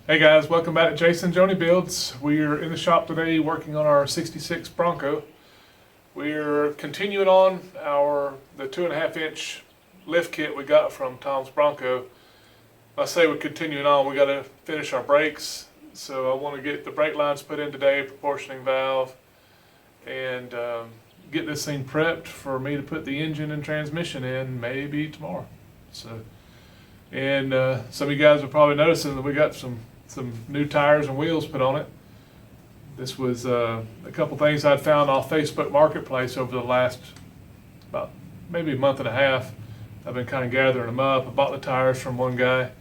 Hey guys, welcome back to Jason Joni Builds. We're in the shop today working on our 66 Bronco. We're continuing on the 2.5 inch lift kit we got from Tom's Bronco. I say we're continuing on, we got to finish our brakes. So I want to get the brake lines put in today, proportioning valve, and get this thing prepped for me to put the engine and transmission in maybe tomorrow. And some of you guys are probably noticing that we got some new tires and wheels put on it. This was a couple things I'd found off Facebook Marketplace over the last about maybe a month and a half. I've been kind of gathering them up. I bought the tires from one guy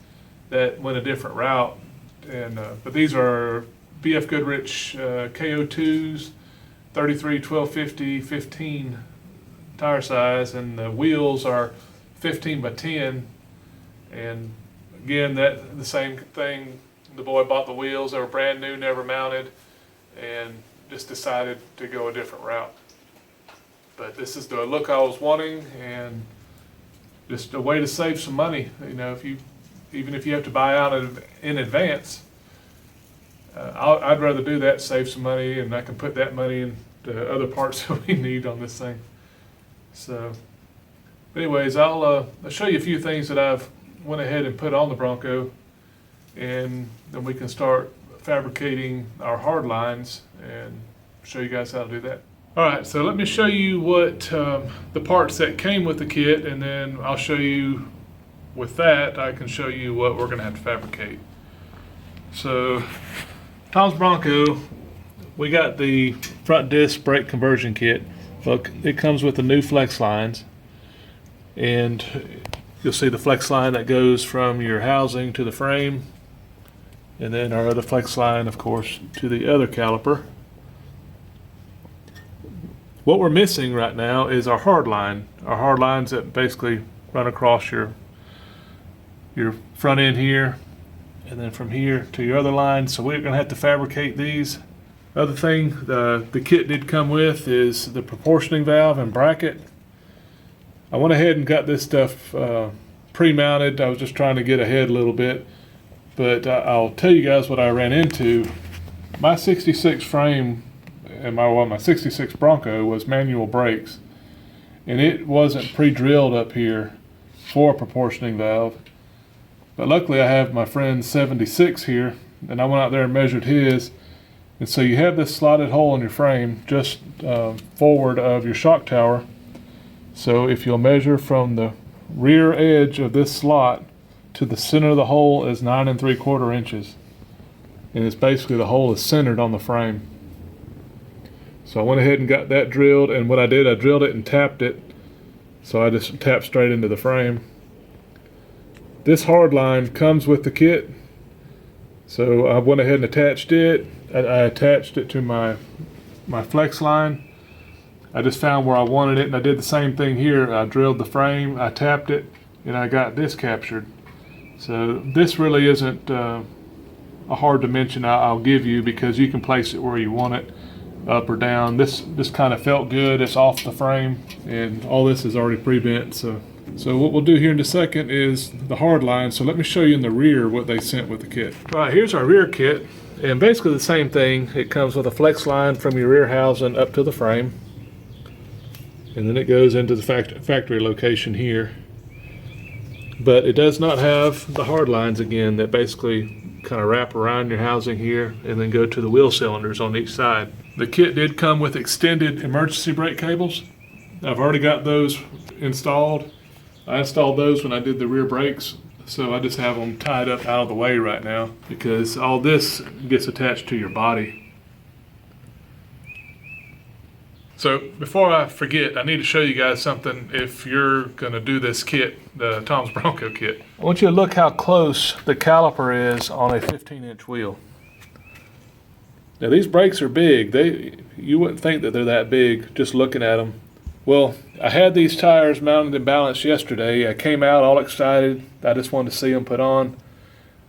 that went a different route, but these are BF Goodrich KO2s, 33, 1250, 15 tire size, and the wheels are 15 by 10. And again, the same thing. The boy bought the wheels, they were brand new, never mounted, and just decided to go a different route. But this is the look I was wanting, and just a way to save some money. You know, even if you have to buy out in advance, I'd rather do that, save some money, and I can put that money into other parts that we need on this thing. So, anyways, I'll show you a few things that I've went ahead and put on the Bronco, and then we can start fabricating our hard lines and show you guys how to do that. Alright, so let me show you what the parts that came with the kit, and then I'll show you with that, I can show you what we're going to have to fabricate. So, Tom's Bronco, we got the front disc brake conversion kit. Look, it comes with the new flex lines, and you'll see the flex line that goes from your housing to the frame, and then our other flex line, of course, to the other caliper. What we're missing right now is our hard line. Our hard lines that basically run across your front end here, and then from here to your other line. So we're going to have to fabricate these. Other thing the kit did come with is the proportioning valve and bracket. I went ahead and got this stuff pre-mounted. I was just trying to get ahead a little bit, but I'll tell you guys what I ran into. My 66 frame and my 66 Bronco was manual brakes, and it wasn't pre-drilled up here for a proportioning valve. But luckily I have my friend's 76 here, and I went out there and measured his. And so you have this slotted hole in your frame just forward of your shock tower. So if you'll measure from the rear edge of this slot to the center of the hole is 9 3/4 inches. And it's basically the hole is centered on the frame. So I went ahead and got that drilled, and what I did, I drilled it and tapped it. So I just tapped straight into the frame. This hard line comes with the kit. So I went ahead and attached it. I attached it to my flex line. I just found where I wanted it, and I did the same thing here. I drilled the frame, I tapped it, and I got this captured. So this really isn't a hard dimension I'll give you, because you can place it where you want it, up or down. This kind of felt good. It's off the frame, and all this is already pre-bent. So what we'll do here in a second is the hard line. So let me show you in the rear what they sent with the kit. All right, here's our rear kit, and basically the same thing. It comes with a flex line from your rear housing up to the frame, and then it goes into the factory location here. But it does not have the hard lines again that basically kind of wrap around your housing here and then go to the wheel cylinders on each side. The kit did come with extended emergency brake cables. I've already got those installed. I installed those when I did the rear brakes, so I just have them tied up out of the way right now, because all this gets attached to your body. So before I forget, I need to show you guys something if you're going to do this kit, the Tom's Bronco kit. I want you to look how close the caliper is on a 15-inch wheel. Now these brakes are big. You wouldn't think that they're that big just looking at them. Well, I had these tires mounted and balanced yesterday. I came out all excited. I just wanted to see them put on.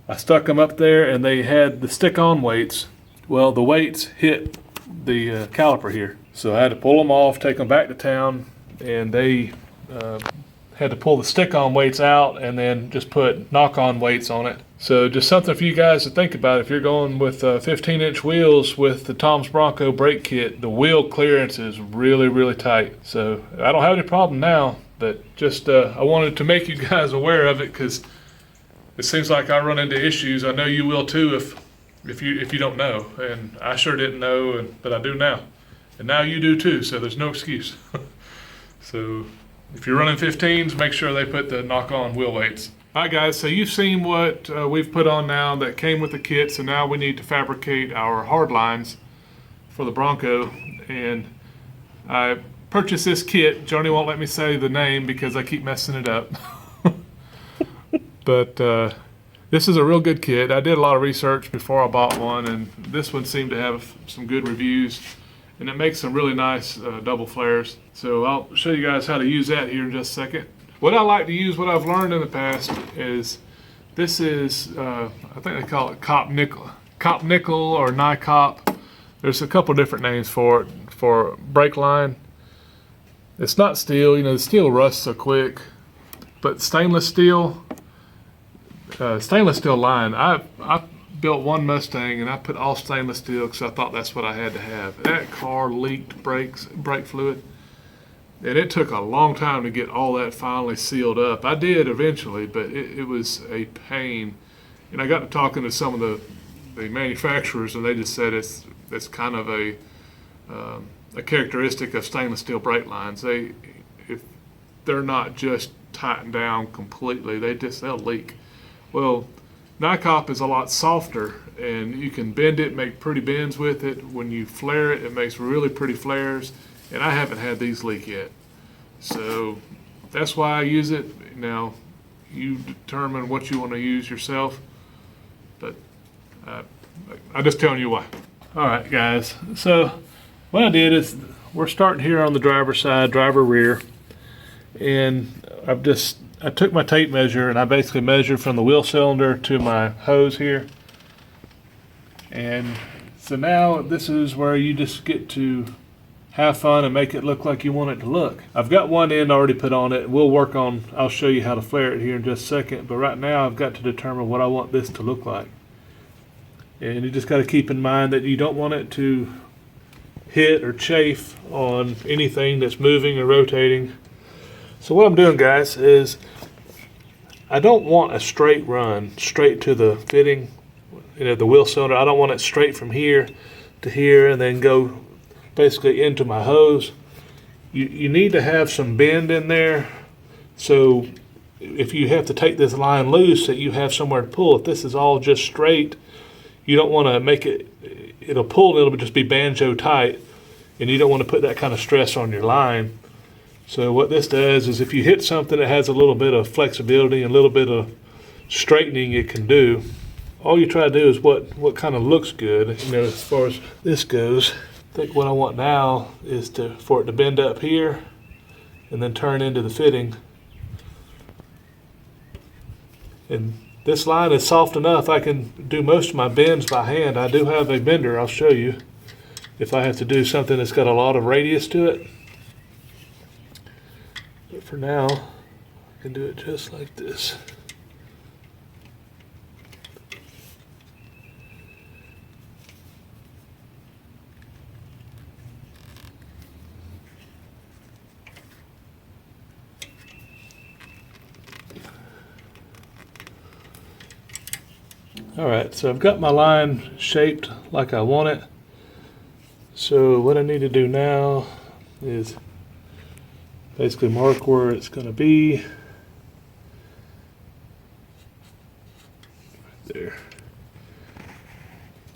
I stuck them up there, and they had the stick-on weights. Well, the weights hit the caliper here. So I had to pull them off, take them back to town, and they had to pull the stick-on weights out and then just put knock-on weights on it. So just something for you guys to think about. If you're going with 15-inch wheels with the Tom's Bronco brake kit, the wheel clearance is really, really tight. So I don't have any problem now, but just I wanted to make you guys aware of it because it seems like I run into issues. I know you will too if you don't know, and I sure didn't know, but I do now, and now you do too. So there's no excuse. So if you're running 15s, make sure they put the knock-on wheel weights. All right, guys, so you've seen what we've put on now that came with the kit, so now we need to fabricate our hard lines for the Bronco. And I purchased this kit. Joni won't let me say the name because I keep messing it up. But this is a real good kit. I did a lot of research before I bought one, and this one seemed to have some good reviews. And it makes some really nice double flares. So I'll show you guys how to use that here in just a second. What I like to use, what I've learned in the past, is this is, I think they call it cop nickel or NiCop. There's a couple different names for it, for brake line. It's not steel, you know, the steel rusts so quick, but stainless steel line. I built one Mustang and I put all stainless steel because I thought that's what I had to have. That car leaked brake fluid. And it took a long time to get all that finally sealed up. I did eventually, but it was a pain. And I got to talking to some of the manufacturers, and they just said it's kind of a characteristic of stainless steel brake lines. If they're not just tightened down completely, they'll leak. Well, NiCop is a lot softer, and you can bend it, make pretty bends with it. When you flare it, it makes really pretty flares. And I haven't had these leak yet. So that's why I use it. Now, you determine what you want to use yourself. But I'm just telling you why. All right, guys. So what I did is we're starting here on the driver's side, driver rear. And I took my tape measure and I basically measured from the wheel cylinder to my hose here. And so now this is where you just get to have fun and make it look like you want it to look. I've got one end already put on it. I'll show you how to flare it here in just a second, but right now I've got to determine what I want this to look like. And you just got to keep in mind that you don't want it to hit or chafe on anything that's moving or rotating. So what I'm doing, guys, is I don't want a straight run straight to the fitting, the wheel cylinder. I don't want it straight from here to here and then go basically into my hose. You need to have some bend in there, so if you have to take this line loose, that you have somewhere to pull. If this is all just straight, you don't want to make it'll pull and it'll just be banjo tight, and you don't want to put that kind of stress on your line. So what this does is if you hit something that has a little bit of flexibility and a little bit of straightening it can do, all you try to do is what kind of looks good, as far as this goes. I think what I want now is for it to bend up here and then turn into the fitting. And this line is soft enough I can do most of my bends by hand. I do have a bender, I'll show you, if I have to do something that's got a lot of radius to it. But for now, I can do it just like this. Alright, so I've got my line shaped like I want it. So what I need to do now is basically mark where it's going to be. Right there.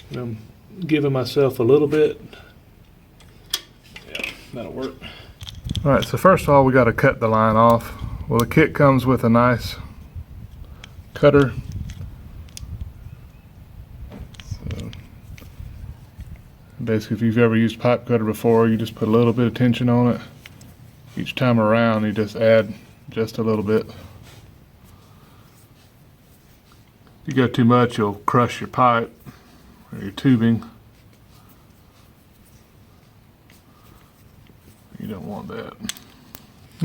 And I'm giving myself a little bit. Yeah, that'll work. Alright, so first of all we got to cut the line off. Well, the kit comes with a nice cutter. Basically, if you've ever used pipe cutter before, you just put a little bit of tension on it. Each time around, you just add just a little bit. If you go too much, you'll crush your pipe or your tubing. You don't want that.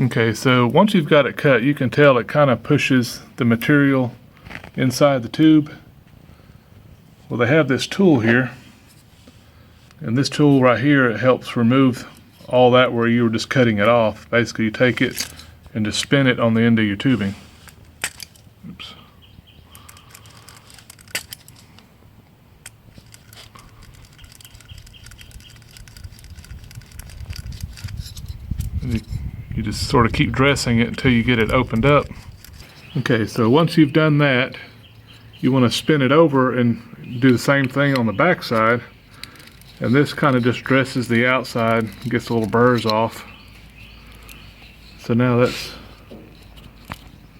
Okay, so once you've got it cut, you can tell it kind of pushes the material inside the tube. Well, they have this tool here, and this tool right here, it helps remove all that where you were just cutting it off. Basically, you take it and just spin it on the end of your tubing. Oops. You just sort of keep dressing it until you get it opened up. Okay, so once you've done that, you want to spin it over and do the same thing on the back side. And this kind of just dresses the outside, gets the little burrs off. So now that's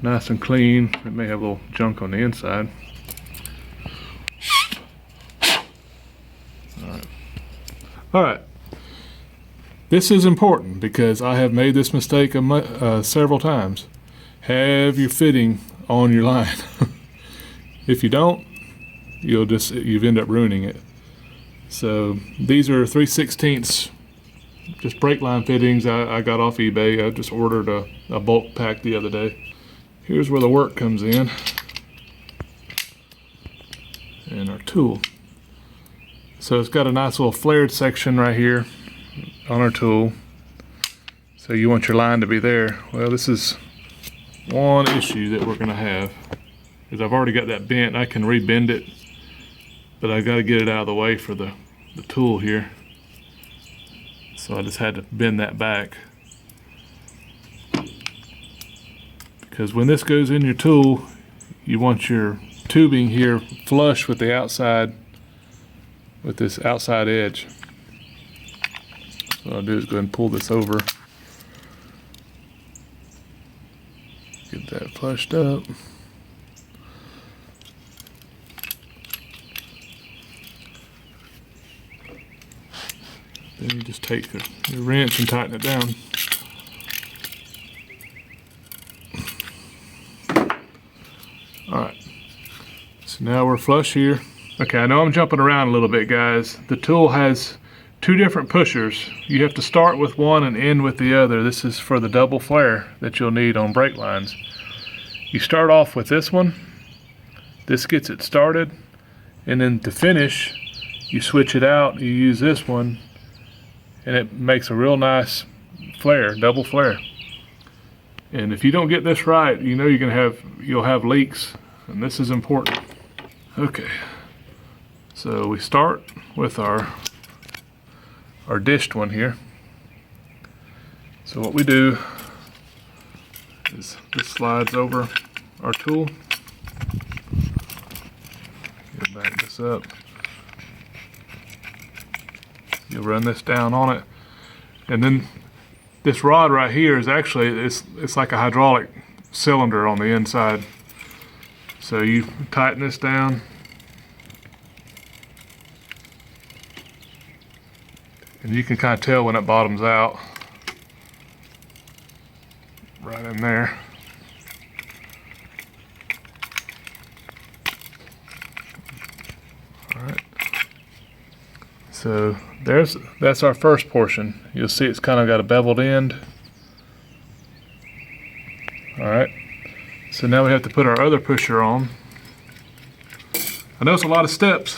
nice and clean. It may have a little junk on the inside. All right. This is important because I have made this mistake several times. Have your fitting on your line. If you don't, you've end up ruining it. So these are 3/16 just brake line fittings I got off eBay. I just ordered a bulk pack the other day. Here's where the work comes in. And our tool. So it's got a nice little flared section right here on our tool. So you want your line to be there. Well, this is one issue that we're going to have, is I've already got that bent. I can re-bend it, but I've got to get it out of the way for the tool here. So I just had to bend that back. Because when this goes in your tool, you want your tubing here flush with the outside, with this outside edge. What I'll do is go ahead and pull this over. Get that flushed up. Then you just take your wrench and tighten it down. Alright, so now we're flush here. Okay, I know I'm jumping around a little bit, guys. The tool has two different pushers. You have to start with one and end with the other. This is for the double flare that you'll need on brake lines. You start off with this one. This gets it started, and then to finish, you switch it out. You use this one, and it makes a real nice flare, double flare. And if you don't get this right, you know you'll have leaks, and this is important. Okay, so we start with our dished one here. So what we do is this slides over our tool. You back this up. You'll run this down on it, and then this rod right here is actually it's like a hydraulic cylinder on the inside. So you tighten this down, and you can kind of tell when it bottoms out right in there. All right. So that's our first portion. You'll see it's kind of got a beveled end. All right. So now we have to put our other pusher on. I know it's a lot of steps.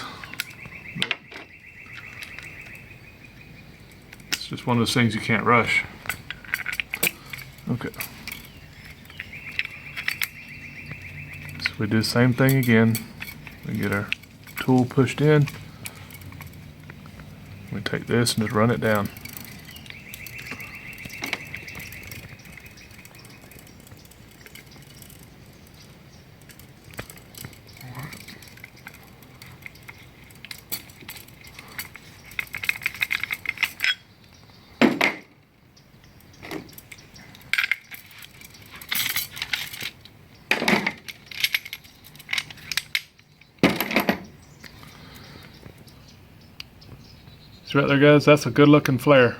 It's just one of those things you can't rush. Okay. So we do the same thing again. We get our tool pushed in. We take this and just run it down. So right there, guys, that's a good looking flare.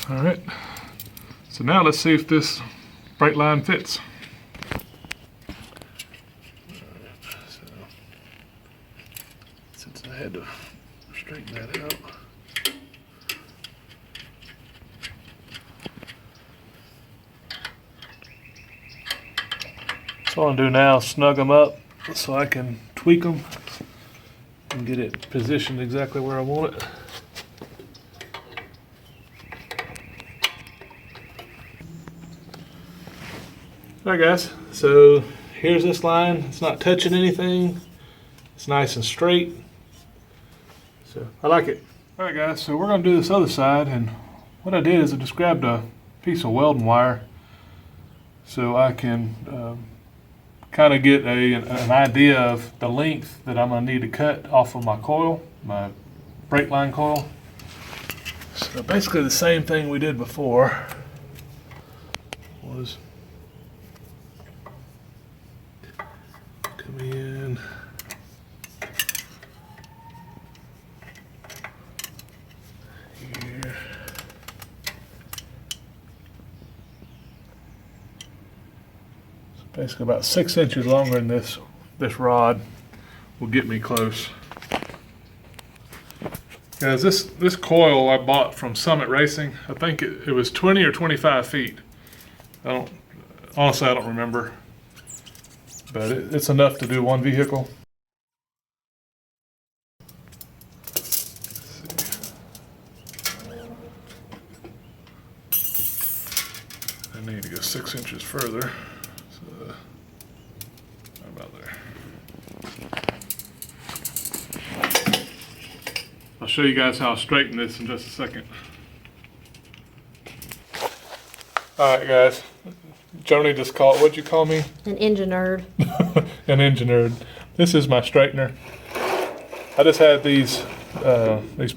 All right, so now let's see if this brake line fits. So, since I had to straighten that out. So all I'm doing now is snug them up so I can tweak them and get it positioned exactly where I want it. Alright guys, so here's this line. It's not touching anything. It's nice and straight. So I like it. Alright guys, so we're going to do this other side, and what I did is I just grabbed a piece of welding wire so I can kind of get an idea of the length that I'm going to need to cut off of my coil, my brake line coil. So basically the same thing we did before was come in, here, basically about 6 inches longer than this rod will get me close. Guys, this coil I bought from Summit Racing. I think it was 20 or 25 feet. Honestly, I don't remember, but it's enough to do one vehicle. I need to go 6 inches further. So, about there. I'll show you guys how I straighten this in just a second. Alright guys, Joni just called, what'd you call me? An engine nerd. An engine nerd. This is my straightener. I just had these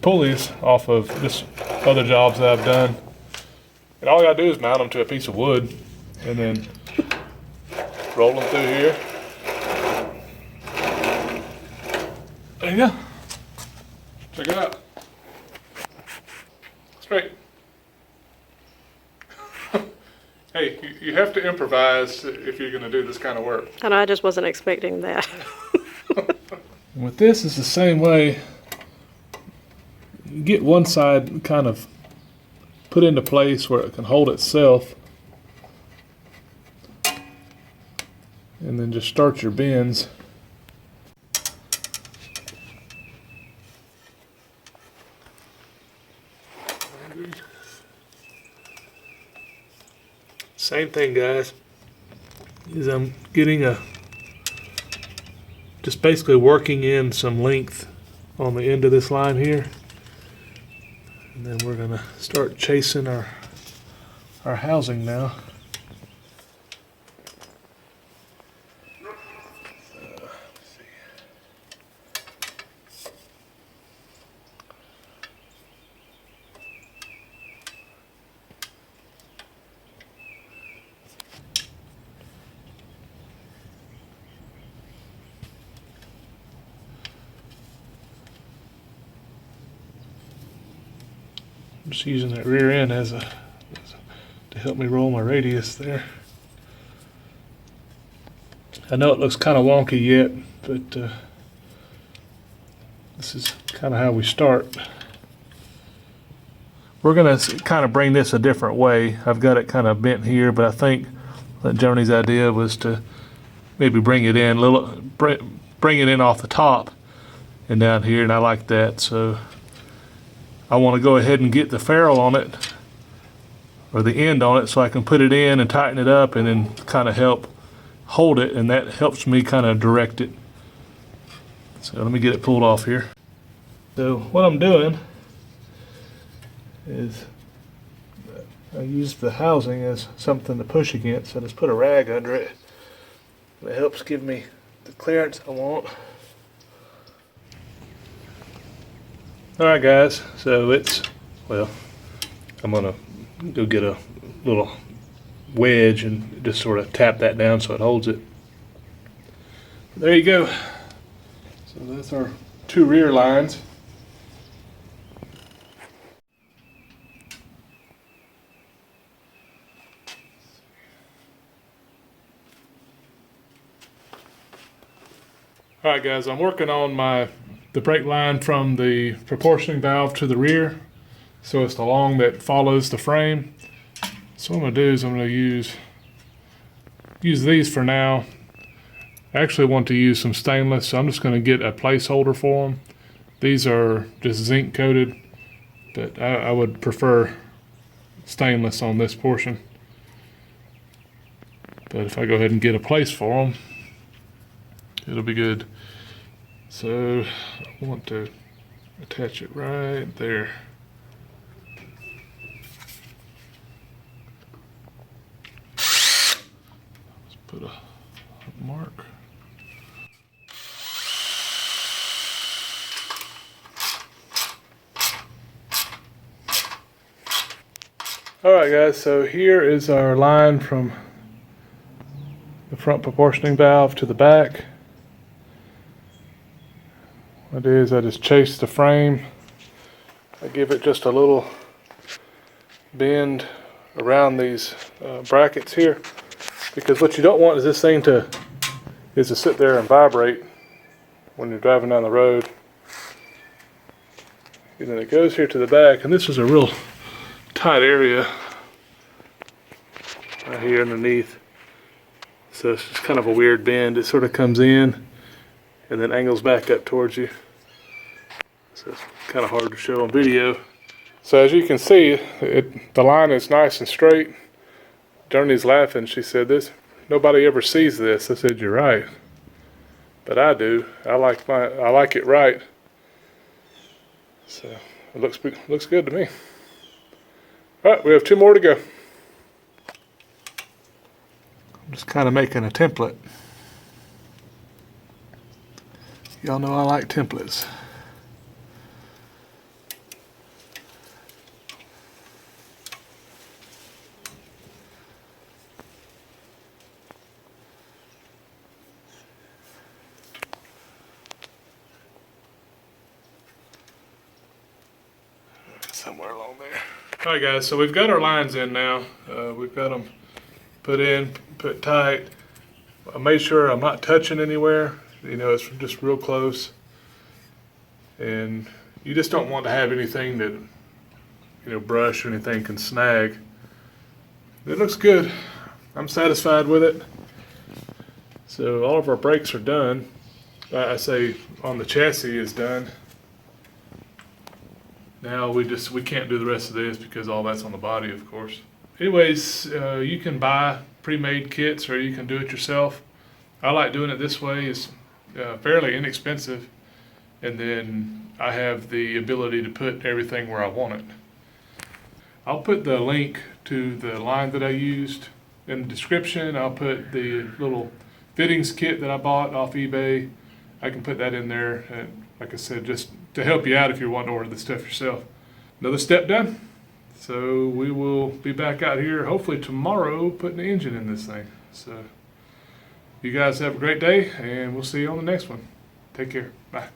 pulleys off of this other jobs that I've done. And all I gotta do is mount them to a piece of wood and then roll them through here. There you go. Check it out. Straight. Hey, you have to improvise if you're going to do this kind of work. And I just wasn't expecting that. With this, it's the same way. You get one side kind of put into place where it can hold itself. And then just start your bends. Same thing, guys, is I'm getting just basically working in some length on the end of this line here. And then we're gonna start chasing our housing now. I'm just using that rear end to help me roll my radius there. I know it looks kind of wonky yet, but this is kind of how we start. We're going to kind of bring this a different way. I've got it kind of bent here, but I think that Joni's idea was to maybe bring it in bring it in off the top and down here, and I like that. So I want to go ahead and get the ferrule on it, or the end on it, so I can put it in and tighten it up and then kind of help hold it, and that helps me kind of direct it. So let me get it pulled off here. So what I'm doing is I use the housing as something to push against. I just put a rag under it. It helps give me the clearance I want. Alright guys, so I'm gonna go get a little wedge and just sort of tap that down so it holds it. There you go. So that's our two rear lines. Alright guys, I'm working on the brake line from the proportioning valve to the rear, so it's the long that follows the frame. So what I'm going to do is I'm going to use these for now, I actually want to use some stainless, so I'm just going to get a placeholder for them. These are just zinc coated, but I would prefer stainless on this portion. But if I go ahead and get a place for them, it'll be good. So I want to attach it right there. Let's put a mark. Alright guys, so here is our line from the front proportioning valve to the back. What I do is I just chase the frame. I give it just a little bend around these brackets here, because what you don't want is this thing to sit there and vibrate when you're driving down the road. And then it goes here to the back, and this is a real tight area right here underneath. So it's just kind of a weird bend. It sort of comes in and then angles back up towards you. So it's kind of hard to show on video. So as you can see, the line is nice and straight. Journey's laughing. She said, nobody ever sees this. I said, you're right. But I do. I like it right. So it looks good to me. All right, we have 2 more to go. I'm just kind of making a template. Y'all know I like templates. Somewhere along there. Alright guys, so we've got our lines in now. We've got them put tight. I made sure I'm not touching anywhere. You know, it's just real close. And you just don't want to have anything that, you know, brush or anything can snag. It looks good. I'm satisfied with it. So all of our brakes are done. I say on the chassis is done. Now we can't do the rest of this because all that's on the body, of course. Anyways, you can buy pre-made kits or you can do it yourself. I like doing it this way. It's fairly inexpensive, and then I have the ability to put everything where I want it. I'll put the link to the line that I used in the description. I'll put the little fittings kit that I bought off eBay. I can put that in there, like I said, just to help you out if you're wanting to order the stuff yourself. Another step done. So we will be back out here hopefully tomorrow putting the engine in this thing. So you guys have a great day, and we'll see you on the next one. Take care. Bye.